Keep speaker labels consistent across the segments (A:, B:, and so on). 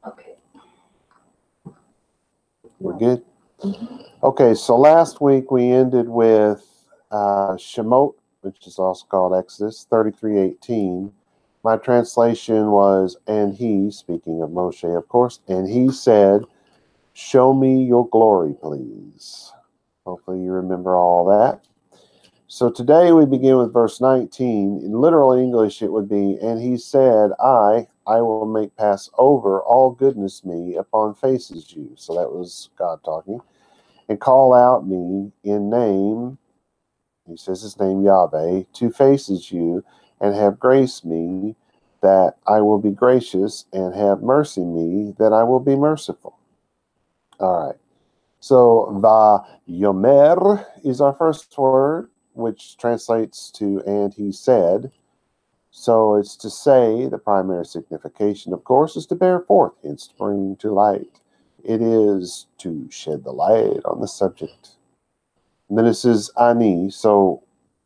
A: Okay.
B: We're good? Okay, so last week we ended with Shemot, which is also called Exodus 33:18. My translation was, and he, speaking of Moshe, of course, and he said, show me your glory, please. Hopefully you remember all that. So today we begin with verse 19. In literal English, it would be, and he said, I will make pass over all goodness me upon faces you. So that was God talking. And call out me in name, he says his name Yahweh, to faces you, and have grace me, that I will be gracious, and have mercy me, that I will be merciful. All right. So va yomer is our first word, which translates to and he said. So it's to say, the primary signification, of course, is to bear forth, hence to bring to light. It is to shed the light on the subject. And then it says ani. So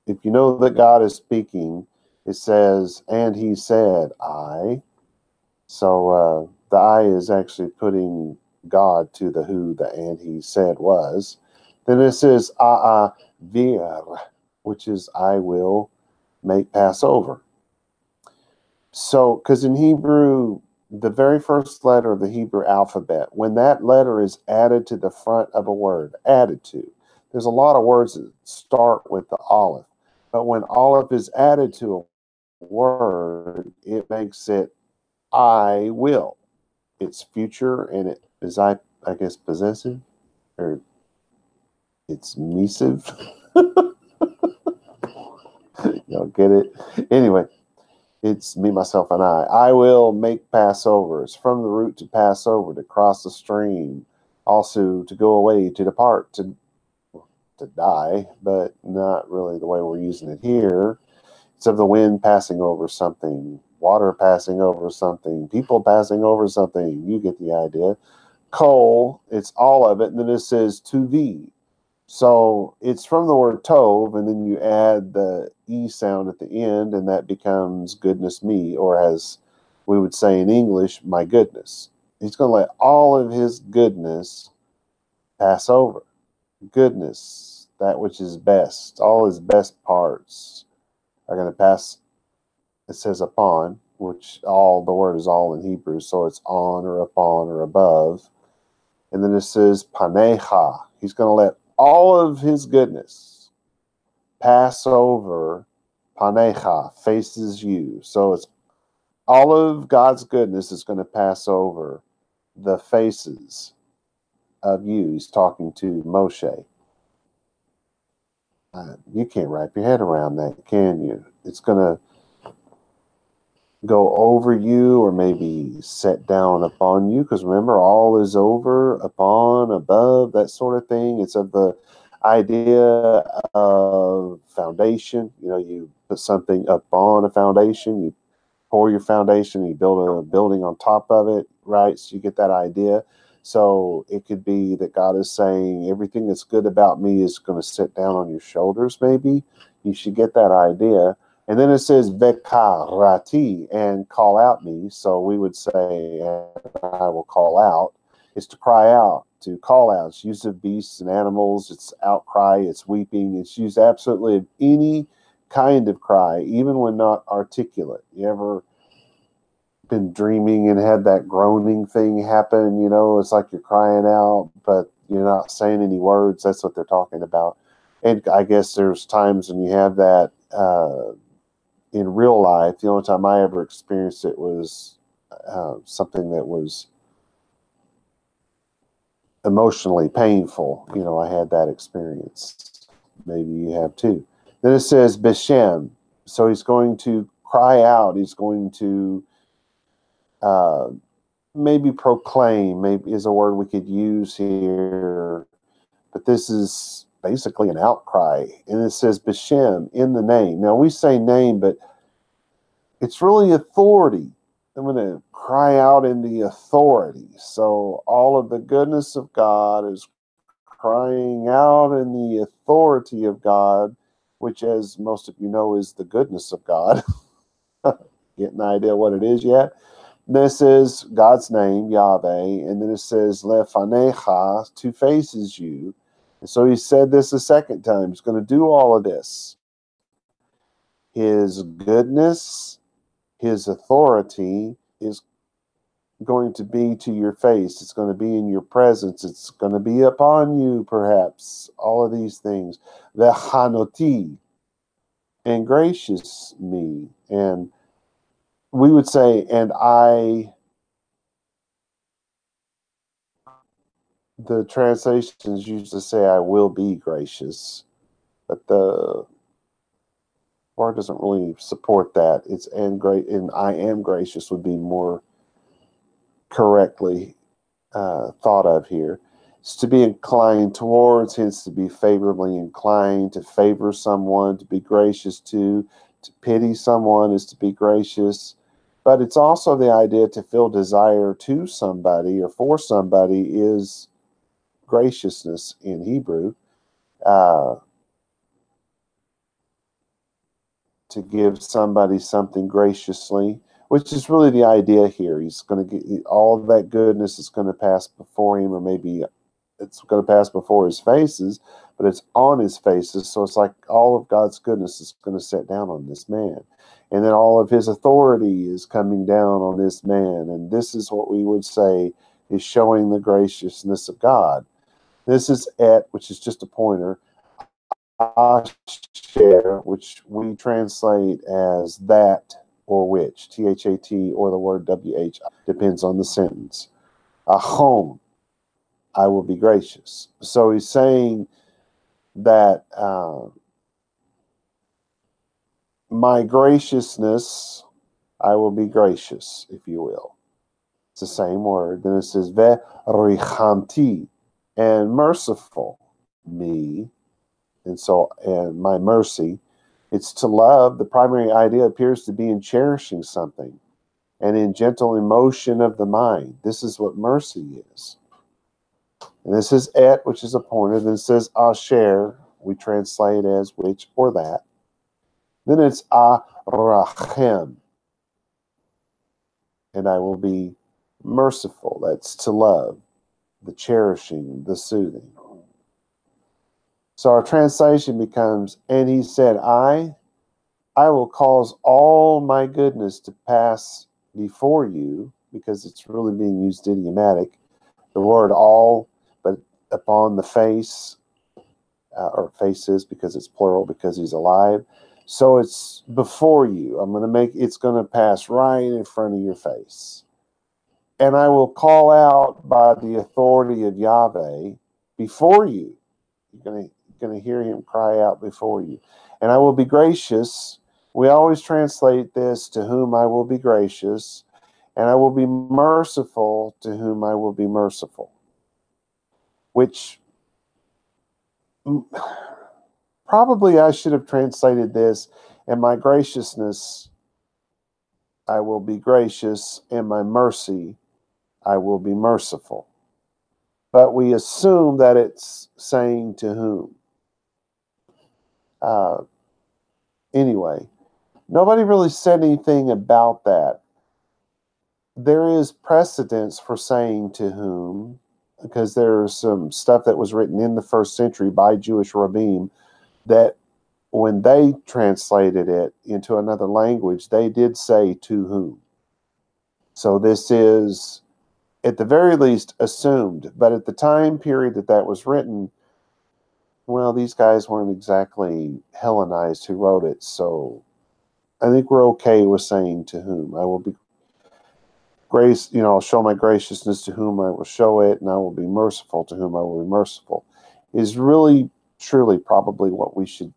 B: if you know that God is speaking, it says, and he said, I. So the I is actually putting God to the who the and he said was. Then it says vir, which is I will make Passover. So, because in Hebrew, the very first letter of the Hebrew alphabet, when that letter is added to the front of a word, added to, there's a lot of words that start with the aleph. But when aleph is added to a word, it makes it I will. It's future and it is, I guess, possessive, or it's missive. Y'all get it? Anyway, it's me, myself, and I. I will make Passovers. From the root to pass over, to cross the stream. Also to go away, to depart, to die, but not really the way we're using it here. It's of the wind passing over something, water passing over something, people passing over something. You get the idea. Coal, it's all of it. And then it says to thee. So it's from the word tov, and then you add the E sound at the end, and that becomes goodness me, or as we would say in English, my goodness. He's going to let all of his goodness pass over. Goodness, that which is best, all his best parts are going to pass. It says upon, which all the word is all in Hebrew, so it's on or upon or above. And then it says panecha. He's going to let all of his goodness pass over panecha, faces you. So it's all of God's goodness is going to pass over the faces of you. He's talking to Moshe. You can't wrap your head around that, can you? It's going to go over you, or maybe set down upon you, because remember, all is over, upon, above, that sort of thing. It's of the idea of foundation. You know, you put something upon a foundation, you pour your foundation, you build a building on top of it, right? So you get that idea. So it could be that God is saying everything that's good about me is going to sit down on your shoulders, maybe. You should get that idea. And then it says vekarati, and call out me. So we would say, I will call out, is to cry out, to call out. It's used of beasts and animals. It's outcry, it's weeping. It's used absolutely of any kind of cry, even when not articulate. You ever been dreaming and had that groaning thing happen? You know, it's like you're crying out, but you're not saying any words. That's what they're talking about. And I guess there's times when you have that in real life. The only time I ever experienced it was something that was emotionally painful. You know, I had that experience. Maybe you have too. Then it says Beshem. So he's going to cry out. He's going to maybe proclaim, maybe is a word we could use here. But this is basically an outcry. And it says Beshem, in the name. Now we say name, but it's really authority. I'm going to cry out in the authority. So all of the goodness of God is crying out in the authority of God, which, as most of you know, is the goodness of God. Get an idea what it is yet? This is God's name, Yahweh, and then it says Lefanecha, to faces you. And so he said this a second time. He's going to do all of this. His goodness, his authority is going to be to your face. It's going to be in your presence. It's going to be upon you, perhaps. All of these things. Vechanoti, and gracious me. And we would say, and the translations usually say, I will be gracious. But the word doesn't really support that. It's and I am gracious would be more correctly thought of here. It's to be inclined towards, hence to be favorably inclined, to favor someone, to be gracious to pity someone is to be gracious. But it's also the idea to feel desire to somebody or for somebody is graciousness in Hebrew. To give somebody something graciously, which is really the idea here. He's going to get all of that goodness is going to pass before him, or maybe it's going to pass before his faces, but it's on his faces. So it's like all of God's goodness is going to set down on this man. And then all of his authority is coming down on this man. And this is what we would say is showing the graciousness of God. This is et, which is just a pointer. Asher, which we translate as that or which, T-H-A-T, or the word W-H, depends on the sentence. Ahom, I will be gracious. So he's saying that my graciousness, I will be gracious, if you will. It's the same word. Then it says, Ve'richamti, and merciful, me. And my mercy, it's to love. The primary idea appears to be in cherishing something and in gentle emotion of the mind. This is what mercy is. And this is et, which is a pointer. Then it says asher, we translate as which or that. Then it's arachem, and I will be merciful. That's to love, the cherishing, the soothing. So our translation becomes, and he said, I will cause all my goodness to pass before you, because it's really being used idiomatic. The word all, but upon the face, or faces, because it's plural, because he's alive. So it's before you. It's going to pass right in front of your face. And I will call out by the authority of Yahweh before you. You're going to hear him cry out before you. And I will be gracious. We always translate this, to whom I will be gracious. And I will be merciful to whom I will be merciful. Which probably I should have translated this, and my graciousness I will be gracious, and my mercy I will be merciful. But we assume that it's saying to whom. Anyway, nobody really said anything about that. There is precedence for saying to whom, because there's some stuff that was written in the first century by Jewish rabbim that when they translated it into another language, they did say to whom. So this is, at the very least, assumed. But at the time period that was written, well, these guys weren't exactly Hellenized who wrote it. So I think we're okay with saying to whom. I will be grace, I'll show my graciousness to whom I will show it, and I will be merciful to whom I will be merciful, is really, truly, probably what we should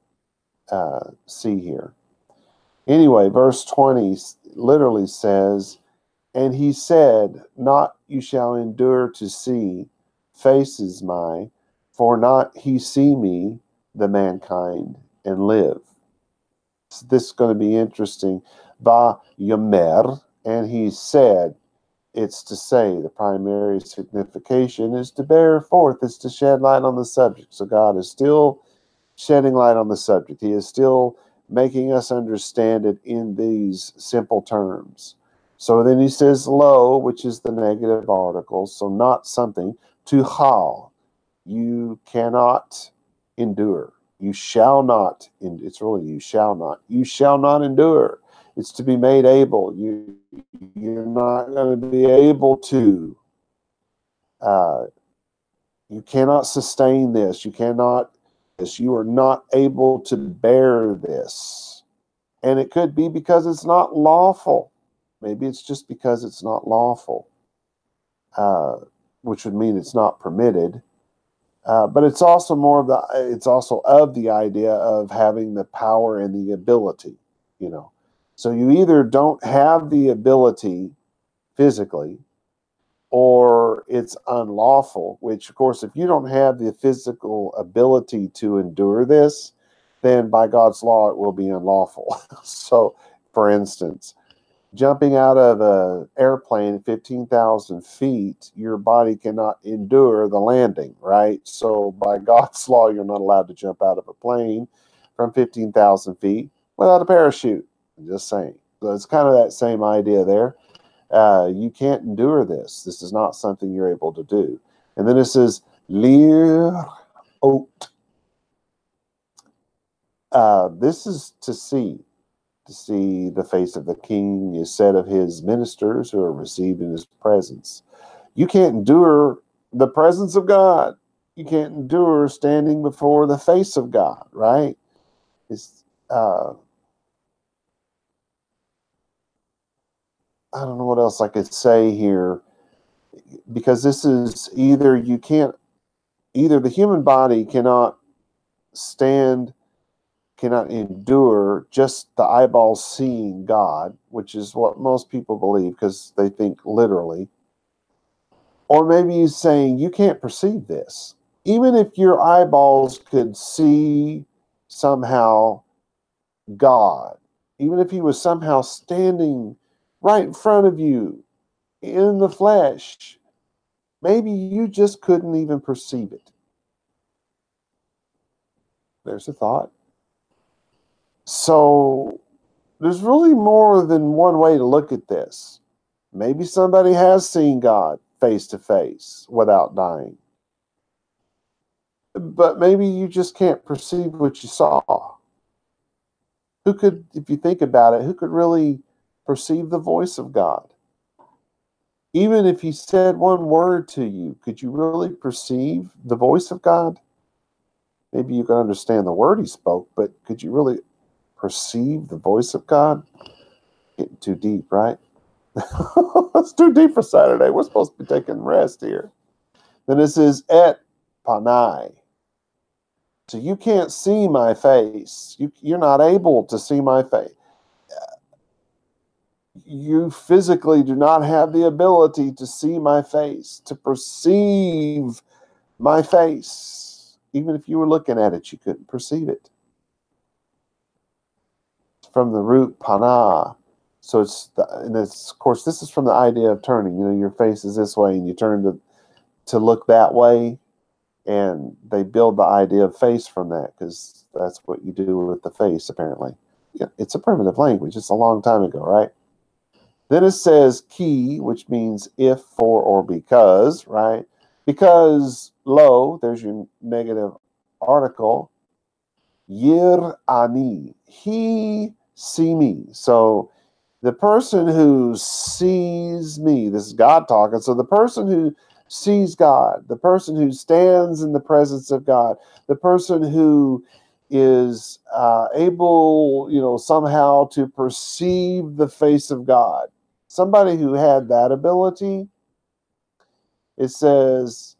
B: see here. Anyway, verse 20 literally says, and he said, not you shall endure to see faces my, for not he see me, the mankind, and live. So this is going to be interesting. Va yomer, and he said, it's to say, the primary signification is to bear forth, is to shed light on the subject. So God is still shedding light on the subject. He is still making us understand it in these simple terms. So then he says lo, which is the negative article, so not something, to hal, you cannot endure. You shall not, it's really you shall not endure. It's to be made able. You're not going to be able to. You cannot sustain this. You are not able to bear this. And it could be because it's not lawful. Maybe it's just because it's not lawful, which would mean it's not permitted. But it's also of the idea of having the power and the ability, So you either don't have the ability physically, or it's unlawful, which, of course, if you don't have the physical ability to endure this, then by God's law, it will be unlawful. So, for instance, jumping out of an airplane at 15,000 feet, your body cannot endure the landing, right? So by God's law, you're not allowed to jump out of a plane from 15,000 feet without a parachute. I'm just saying. So it's kind of that same idea there. You can't endure this. This is not something you're able to do. And then it says, lir ot. This is to see. To see the face of the king is said of his ministers who are received in his presence. You can't endure the presence of God. You can't endure standing before the face of God, right? It's, I don't know what else I could say here, because this is either the human body cannot endure just the eyeballs seeing God, which is what most people believe because they think literally. Or maybe he's saying you can't perceive this. Even if your eyeballs could see somehow God, even if he was somehow standing right in front of you in the flesh, maybe you just couldn't even perceive it. There's a thought. So there's really more than one way to look at this. Maybe somebody has seen God face to face without dying. But maybe you just can't perceive what you saw. Who could, if you think about it, who could really perceive the voice of God? Even if he said one word to you, could you really perceive the voice of God? Maybe you can understand the word he spoke, but could you really perceive the voice of God? Getting too deep, right? That's too deep for Saturday. We're supposed to be taking rest here. Then it says, et panai. So you can't see my face. You're not able to see my face. You physically do not have the ability to see my face, to perceive my face. Even if you were looking at it, you couldn't perceive it. It's from the root pana. So of course, this is from the idea of turning. Your face is this way, and you turn to look that way, and they build the idea of face from that because that's what you do with the face, apparently. Yeah, it's a primitive language. It's a long time ago, right? Then it says ki, which means if, for, or because, right? Because lo, there's your negative article. Yir ani, he see me. So the person who sees me, this is God talking, so the person who sees God, the person who stands in the presence of God, the person who is able, somehow to perceive the face of God, somebody who had that ability, it says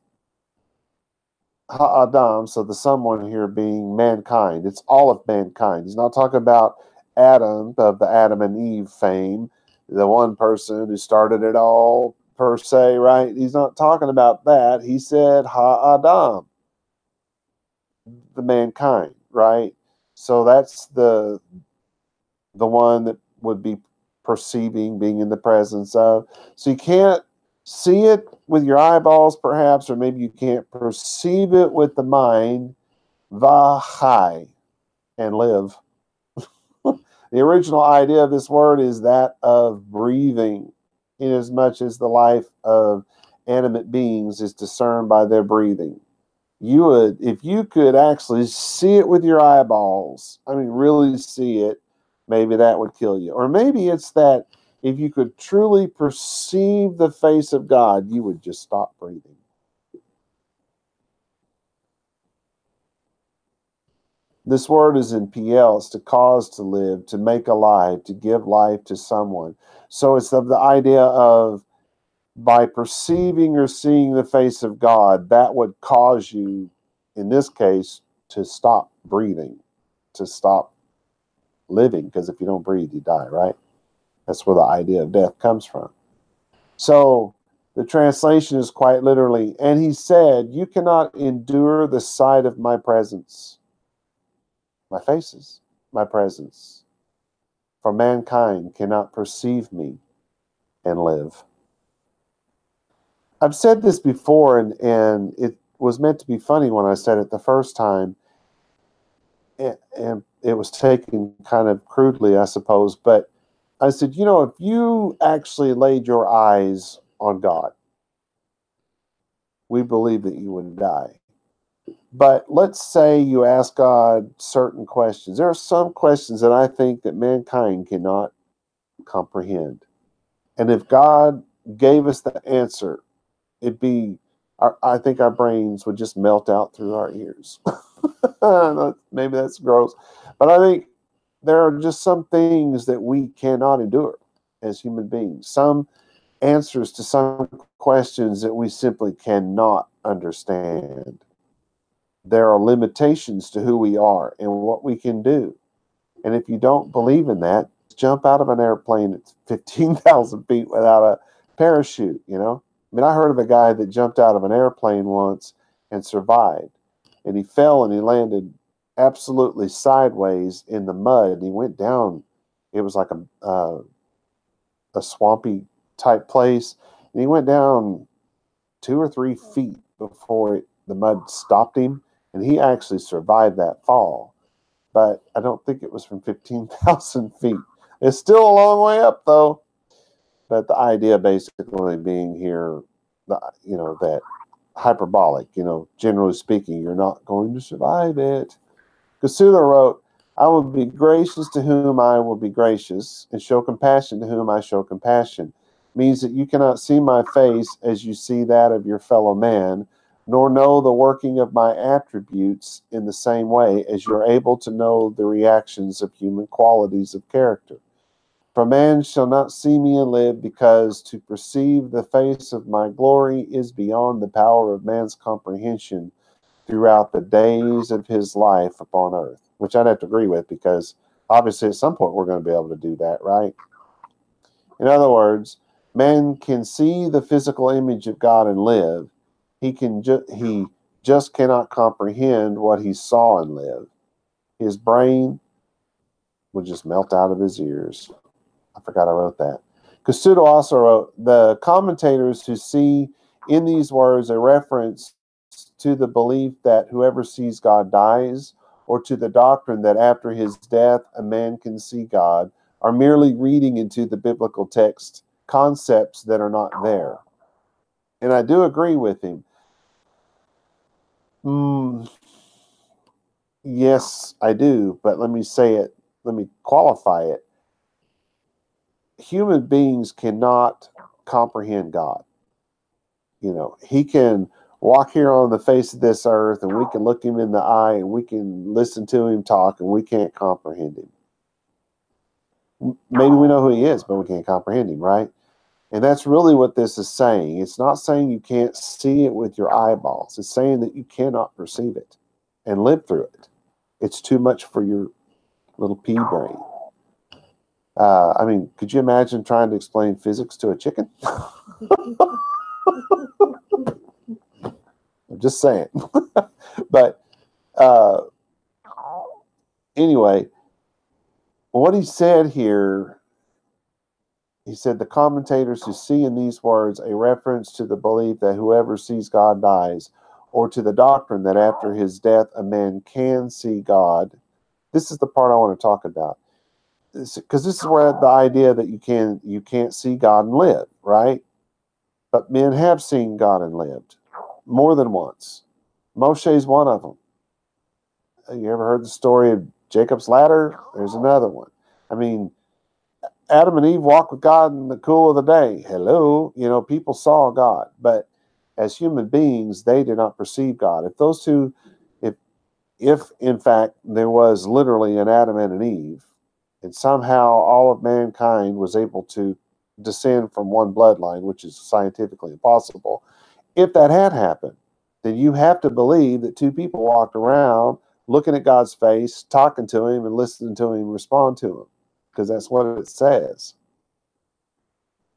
B: ha-adam, so the someone here being mankind. It's all of mankind. He's not talking about Adam, of the Adam and Eve fame, the one person who started it all, per se, right? He's not talking about that. He said ha-adam, the mankind, right? So that's the one that would be perceiving, being in the presence of. So you can't see it with your eyeballs, perhaps, or maybe you can't perceive it with the mind, vahai, and live. The original idea of this word is that of breathing, inasmuch as the life of animate beings is discerned by their breathing. You would, if you could actually see it with your eyeballs, I mean, really see it, maybe that would kill you. Or maybe it's that if you could truly perceive the face of God, you would just stop breathing. This word is in PL. It's to cause to live, to make alive, to give life to someone. So it's of the idea of by perceiving or seeing the face of God, that would cause you, in this case, to stop breathing, to stop living. Because if you don't breathe, you die, right? That's where the idea of death comes from. So the translation is quite literally, and he said, you cannot endure the sight of my presence. My faces, my presence. For mankind cannot perceive me and live. I've said this before, and it was meant to be funny when I said it the first time, and it was taken kind of crudely, I suppose, but I said, you know, if you actually laid your eyes on God, we believe that you would die. But let's say you ask God certain questions. There are some questions that I think that mankind cannot comprehend. And if God gave us the answer, it'd be, I think our brains would just melt out through our ears. Maybe that's gross. But I think there are just some things that we cannot endure as human beings. Some answers to some questions that we simply cannot understand. There are limitations to who we are and what we can do. And if you don't believe in that, jump out of an airplane at 15,000 feet without a parachute, you know? I mean, I heard of a guy that jumped out of an airplane once and survived. And he fell and he landed absolutely sideways in the mud. And he went down. It was like a swampy type place. And he went down 2 or 3 feet before the mud stopped him. And he actually survived that fall. But I don't think it was from 15,000 feet. It's still a long way up, though. But the idea basically being here, that hyperbolic, generally speaking, you're not going to survive it. Kasula wrote, I will be gracious to whom I will be gracious, and show compassion to whom I show compassion. Means that you cannot see my face as you see that of your fellow man, nor know the working of my attributes in the same way as you're able to know the reactions of human qualities of character. For man shall not see me and live, because to perceive the face of my glory is beyond the power of man's comprehension throughout the days of his life upon earth. Which I'd have to agree with, because obviously at some point we're going to be able to do that, right? In other words, man can see the physical image of God and live. He just cannot comprehend what he saw and live. His brain would just melt out of his ears. I forgot I wrote that. Kusuto also wrote, the commentators who see in these words a reference to the belief that whoever sees God dies, or to the doctrine that after his death a man can see God, are merely reading into the biblical text concepts that are not there. And I do agree with him. Yes, I do, but let me say it, let me qualify it. Human beings cannot comprehend God. He can walk here on the face of this earth, and we can look him in the eye, and we can listen to him talk, and we can't comprehend him. Maybe we know who he is, but we can't comprehend him, right? And that's really what this is saying. It's not saying you can't see it with your eyeballs. It's saying that you cannot perceive it and live through it. It's too much for your little pea brain. Could you imagine trying to explain physics to a chicken? I'm just saying. But anyway, what he said here, he said, the commentators who see in these words a reference to the belief that whoever sees God dies, or to the doctrine that after his death a man can see God. This is the part I want to talk about. because this is where the idea that you can't see God and live, right? But men have seen God and lived more than once. Moshe's one of them. You ever heard the story of Jacob's ladder? There's another one. I mean, Adam and Eve walked with God in the cool of the day. Hello, people saw God, but as human beings, they did not perceive God. If those two, if in fact there was literally an Adam and an Eve, and somehow all of mankind was able to descend from one bloodline, which is scientifically impossible, if that had happened, then you have to believe that two people walked around looking at God's face, talking to him, and listening to him respond to him, because that's what it says.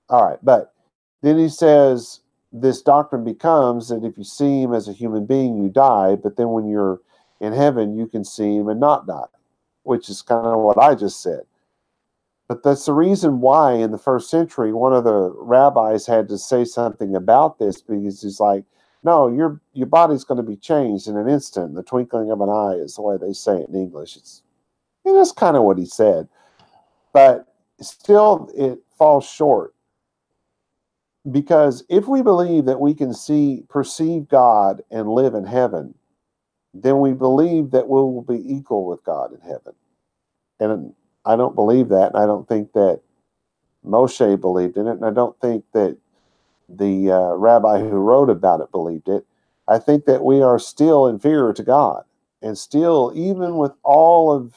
B: All right, but then he says this doctrine becomes that if you see him as a human being, you die, but then when you're in heaven, you can see him and not die, which is kind of what I just said. But that's the reason why in the first century, one of the rabbis had to say something about this, because he's like, no, your body's going to be changed in an instant. The twinkling of an eye is the way they say it in English. That's kind of what he said. But still, it falls short. Because if we believe that we can perceive God and live in heaven, then we believe that we will be equal with God in heaven. And I don't believe that, and I don't think that Moshe believed in it, and I don't think that the rabbi who wrote about it believed it. I think that we are still inferior to God, and still, even with all of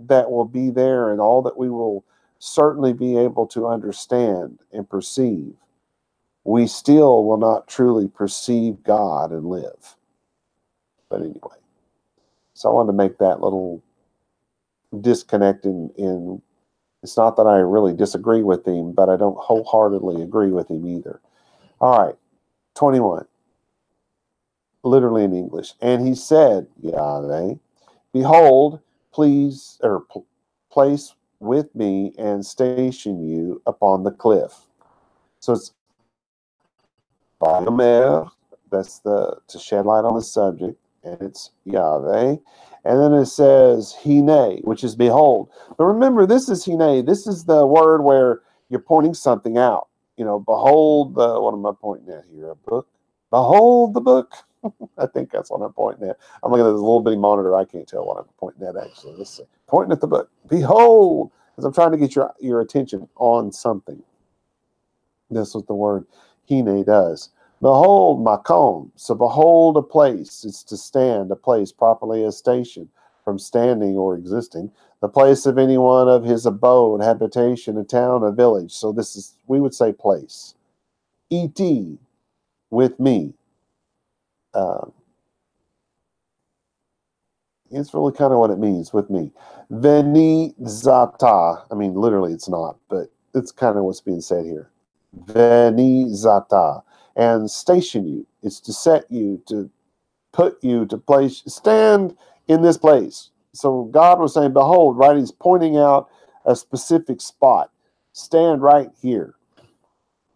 B: that will be there and all that we will certainly be able to understand and perceive, we still will not truly perceive God and live. But anyway, so I wanted to make that little disconnect in it's not that I really disagree with him, but I don't wholeheartedly agree with him either. All right, 21. Literally in English. And he said, Yahweh, behold, place with me and station you upon the cliff. So it's Bayomer, that's to shed light on the subject, and it's Yahweh. And then it says Hine, which is behold. But remember, this is Hine. This is the word where you're pointing something out. Behold what am I pointing at here? A book? Behold the book. I think that's what I'm pointing at. I'm looking at this little bitty monitor. I can't tell what I'm pointing at, actually. Let's see. Pointing at the book. Behold, because I'm trying to get your attention on something. That's what the word Hine does. Behold, makom. So behold a place. It's to stand, a place, properly a station, from standing or existing. The place of anyone of his abode, habitation, a town, a village. So this is, we would say place. Et, with me. It's really kind of what it means, with me. Veni zata. I mean, literally it's not, but it's kind of what's being said here. Veni zata. And station you. It's to set you, to put you, to place, stand in this place. So God was saying, behold, right? He's pointing out a specific spot. Stand right here.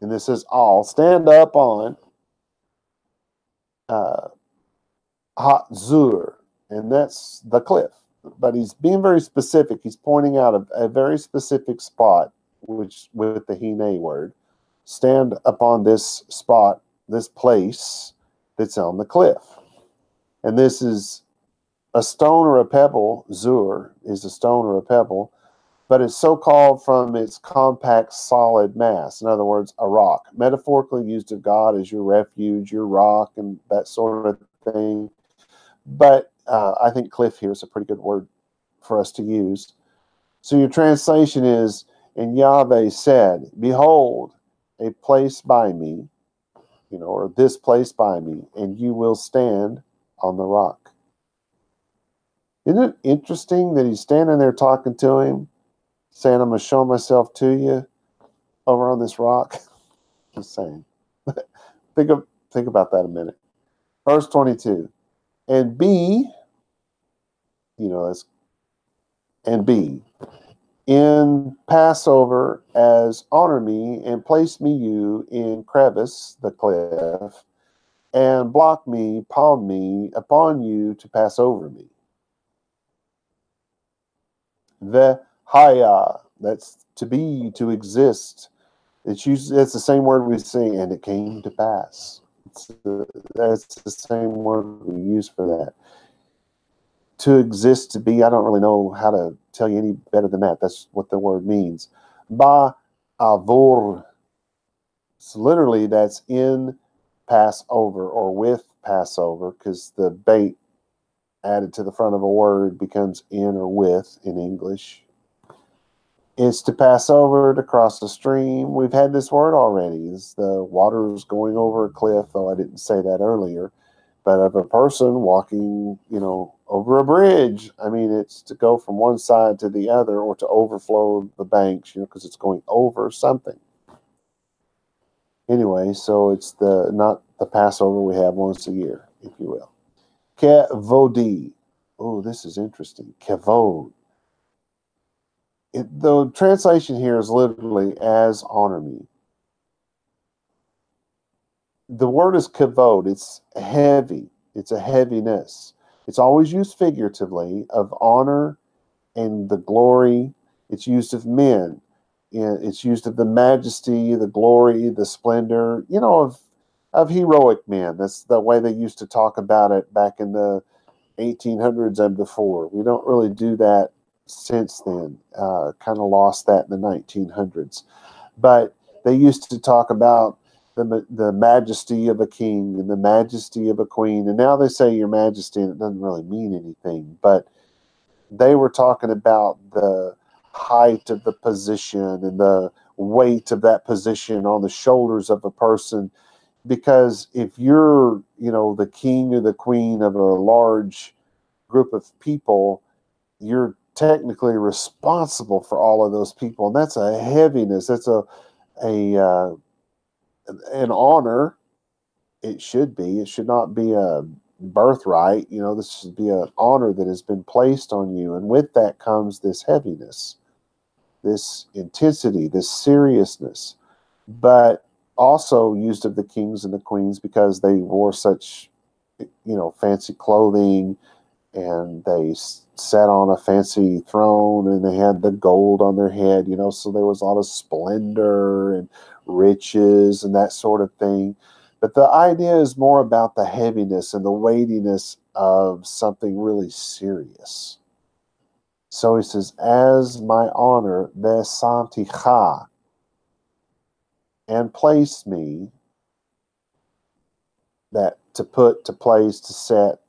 B: And this says, I'll stand up on Hatzur. And that's the cliff. But he's being very specific. He's pointing out a very specific spot, which with the Hine word. Stand upon this spot, this place that's on the cliff. And this is a stone or a pebble. Zur is a stone or a pebble, but it's so called from its compact, solid mass. In other words, a rock. Metaphorically used of God as your refuge, your rock, and that sort of thing. But I think cliff here is a pretty good word for us to use. So your translation is, and Yahweh said, behold, a place by me, or this place by me, and you will stand on the rock. Isn't it interesting that he's standing there talking to him, saying, I'm going to show myself to you over on this rock? Just saying. Think about that a minute. Verse 22. And be, in Passover as honor me, and place me you in crevice, the cliff, and block me, palm me upon you to pass over me. The Haya, that's to be, to exist. It's the same word we say, and it came to pass. That's the same word we use for that. To exist, to be, I don't really know how to tell you any better than that. That's what the word means. Ba avor. So literally, that's in Passover or with Passover, because the bait added to the front of a word becomes in or with in English. It's to pass over, to cross the stream. We've had this word already. It's the waters going over a cliff, though I didn't say that earlier. But of a person walking, over a bridge, I mean, it's to go from one side to the other or to overflow the banks, because it's going over something. Anyway, so it's not the Passover we have once a year, if you will. Kevodi. Oh, this is interesting. Kevod. The translation here is literally as honor me. The word is kavod. It's heavy. It's a heaviness. It's always used figuratively of honor and the glory. It's used of men. It's used of the majesty, the glory, the splendor, of heroic men. That's the way they used to talk about it back in the 1800s and before. We don't really do that since then. Kind of lost that in the 1900s. But they used to talk about the majesty of a king and the majesty of a queen. And now they say your majesty, and it doesn't really mean anything. But they were talking about the height of the position and the weight of that position on the shoulders of a person. Because if you're, the king or the queen of a large group of people, you're technically responsible for all of those people. And that's a heaviness. That's an honor. It should be. It should not be a birthright. This should be an honor that has been placed on you. And with that comes this heaviness, this intensity, this seriousness. But also used of the kings and the queens because they wore such, fancy clothing, and they sat on a fancy throne, and they had the gold on their head, so there was a lot of splendor and riches and that sort of thing. But the idea is more about the heaviness and the weightiness of something really serious. So he says, as my honor, vesanticha, and place me, that to put, to place, to set,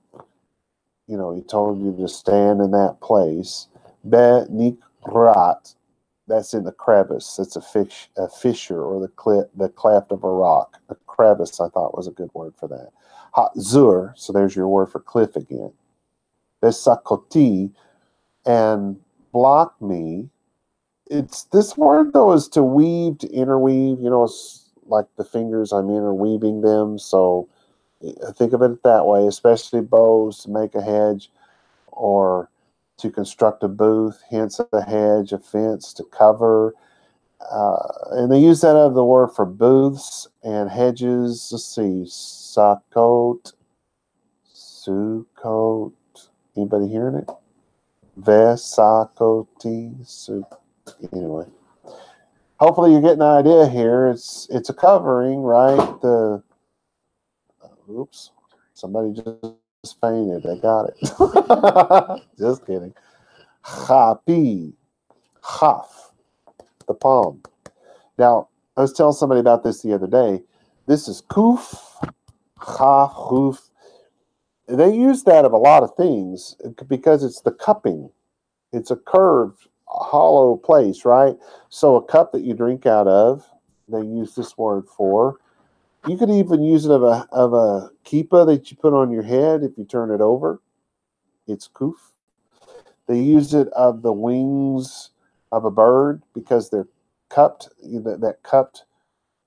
B: he told you to stand in that place. Benikrat, that's in the crevice. That's a fissure or the cleft of a rock. A crevice, I thought, was a good word for that. Hatzur, so there's your word for cliff again. Besakoti, and block me. It's this word, though, is to weave, to interweave. It's like the fingers, I'm interweaving them. So think of it that way, especially bows to make a hedge or to construct a booth, hence a hedge, a fence, to cover. And they use that of the word for booths and hedges. Let's see, Sukkot. Anybody hearing it? Vesakoti. Anyway, hopefully you're getting an idea here. It's a covering, right? Oops, somebody just fainted. They got it. Just kidding. Chapi, chaf, the palm. Now, I was telling somebody about this the other day. This is kuf, chaf, chuf. They use that of a lot of things because it's the cupping. It's a curved, hollow place, right? So a cup that you drink out of, they use this word for. You could even use it of a kippah that you put on your head if you turn it over. It's kuf. They use it of the wings of a bird because they're cupped. That cupped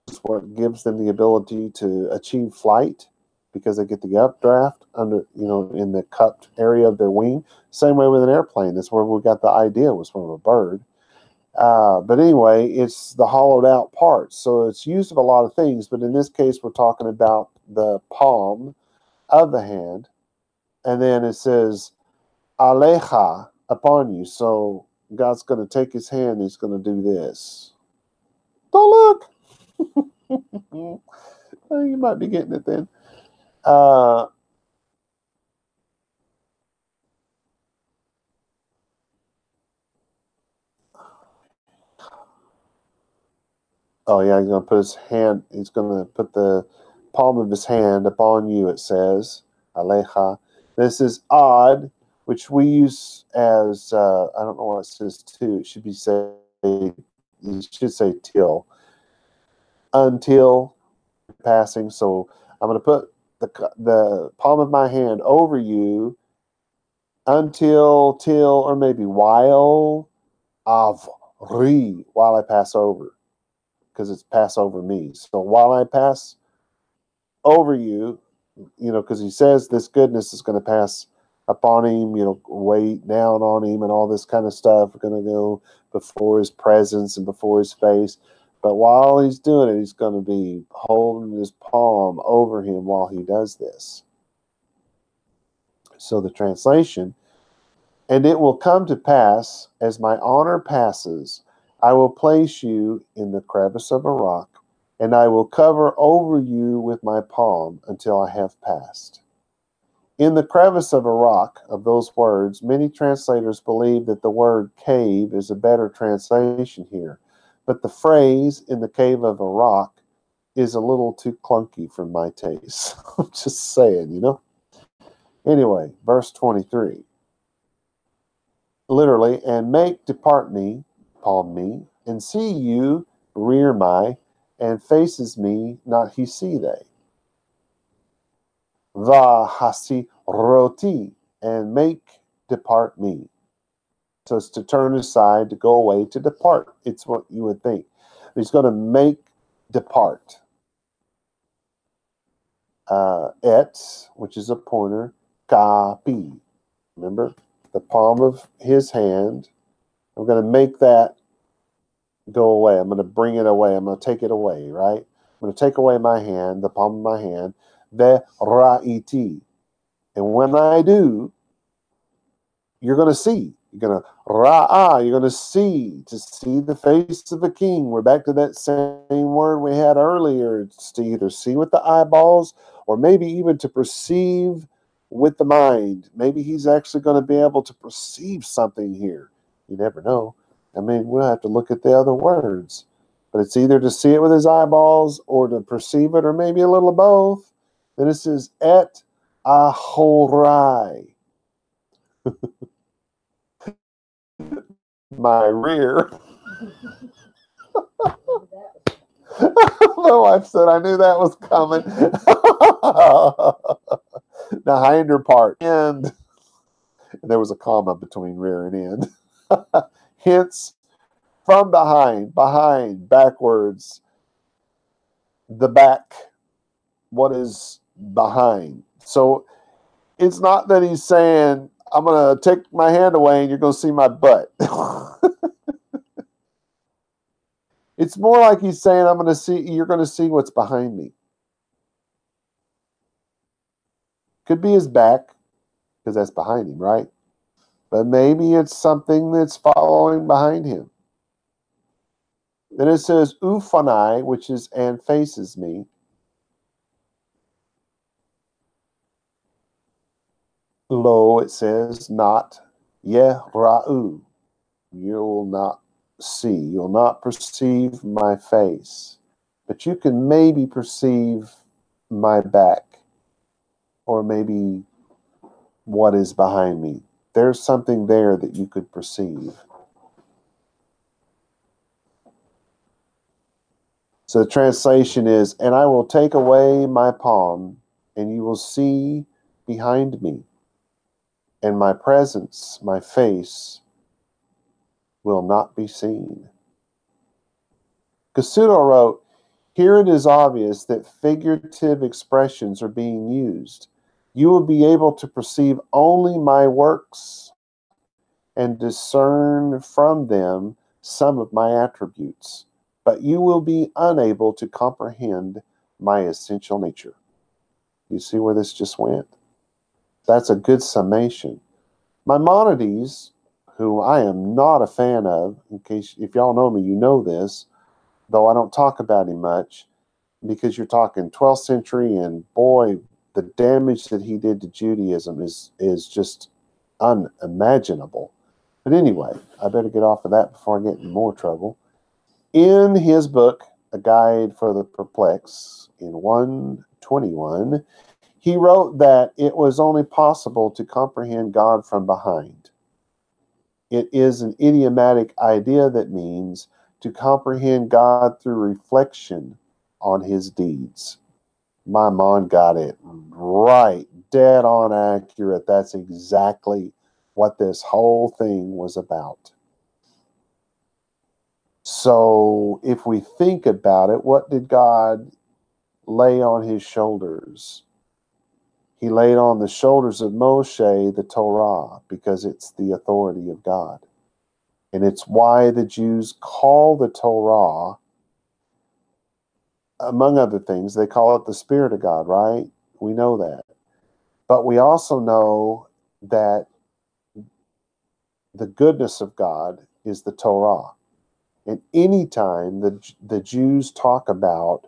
B: is what gives them the ability to achieve flight because they get the updraft under, in the cupped area of their wing. Same way with an airplane. That's where we got the idea, was from a bird. But anyway, it's the hollowed out parts. So it's used of a lot of things, but in this case, we're talking about the palm of the hand. And then it says, alecha, upon you. So God's going to take his hand and he's going to do this. Don't look. Well, you might be getting it then. Oh, yeah, he's going to put his hand, he's going to put the palm of his hand upon you, it says. Aleja. This is odd, which we use as, I don't know what it says too. It should be say, you should say till. Until passing. So I'm going to put the palm of my hand over you until, till, or maybe while, while I pass over. Because it's pass over me. So while I pass over you, because he says this goodness is going to pass upon him, weight down on him and all this kind of stuff. We're going to go before his presence and before his face. But while he's doing it, he's going to be holding his palm over him while he does this. So the translation, and it will come to pass, as my honor passes, I will place you in the crevice of a rock, and I will cover over you with my palm until I have passed. In the crevice of a rock, of those words, many translators believe that the word cave is a better translation here. But the phrase, in the cave of a rock, is a little too clunky for my taste. I'm just saying, Anyway, verse 23. Literally, and make depart me, palm me, and see you, rear my, and faces me, not he see they. Va hasi roti, and make depart me. So it's to turn aside, to go away, to depart. It's what you would think. He's going to make depart. Et, which is a pointer, kapi. Remember? The palm of his hand. I'm going to make that go away. I'm going to bring it away. I'm going to take it away, right? I'm going to take away my hand, the palm of my hand. Ve ra'iti. And when I do, you're going to see. You're going to ra'ah. You're going to see the face of a king. We're back to that same word we had earlier. It's to either see with the eyeballs or maybe even to perceive with the mind. Maybe he's actually going to be able to perceive something here. You never know. I mean, we'll have to look at the other words. But it's either to see it with his eyeballs or to perceive it, or maybe a little of both. Then it says, et ahorai. My rear. My wife said, I knew that was coming. The hinder part. And there was a comma between rear and end. Hence, from behind, backwards, the back, what is behind. So it's not that he's saying, I'm going to take my hand away and you're going to see my butt. It's more like he's saying, you're going to see what's behind me. Could be his back, because that's behind him, right? But maybe it's something that's following behind him. Then it says, ufanai, which is, and faces me. Lo, it says, not, ra'u. You'll not see, you'll not perceive my face. But you can maybe perceive my back. Or maybe what is behind me. There's something there that you could perceive. So the translation is, and I will take away my palm, and you will see behind me, and my presence, my face, will not be seen. Casuto wrote, here it is obvious that figurative expressions are being used. You will be able to perceive only my works and discern from them some of my attributes, but you will be unable to comprehend my essential nature. You see where this just went? That's a good summation. Maimonides, who I am not a fan of, in case if y'all know me, you know this, though I don't talk about him much, because you're talking 12th century, and boy, the damage that he did to Judaism is just unimaginable. But anyway, I better get off of that before I get in more trouble. In his book, A Guide for the Perplexed, in 121, he wrote that it was only possible to comprehend God from behind. It is an idiomatic idea that means to comprehend God through reflection on his deeds. My mom got it right, dead on accurate. That's exactly what this whole thing was about. So if we think about it, what did God lay on his shoulders? He laid on the shoulders of Moshe the Torah, because it's the authority of God. And it's why the Jews call the Torah, among other things, they call it the Spirit of God, right? We know that. But we also know that the goodness of God is the Torah. And anytime the Jews talk about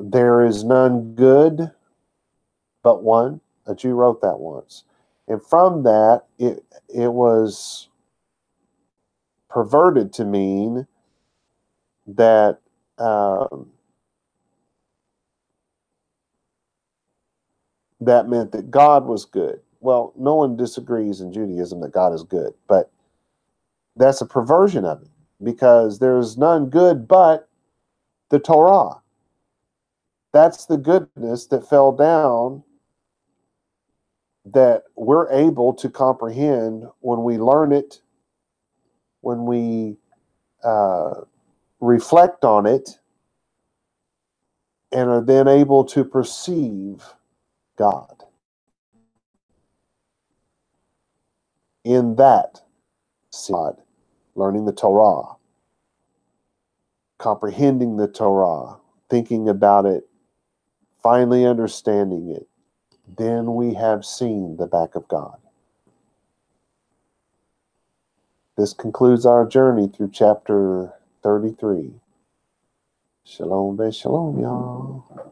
B: there is none good but one, a Jew wrote that once. And from that, it was perverted to mean that that meant that God was good. Well, no one disagrees in Judaism that God is good, but that's a perversion of it, because there's none good but the Torah. That's the goodness that fell down, that we're able to comprehend when we learn it, when we reflect on it, and are then able to perceive God. In that, God, learning the Torah, comprehending the Torah, thinking about it, finally understanding it, then we have seen the back of God. This concludes our journey through chapter 33. Shalom, be shalom, y'all.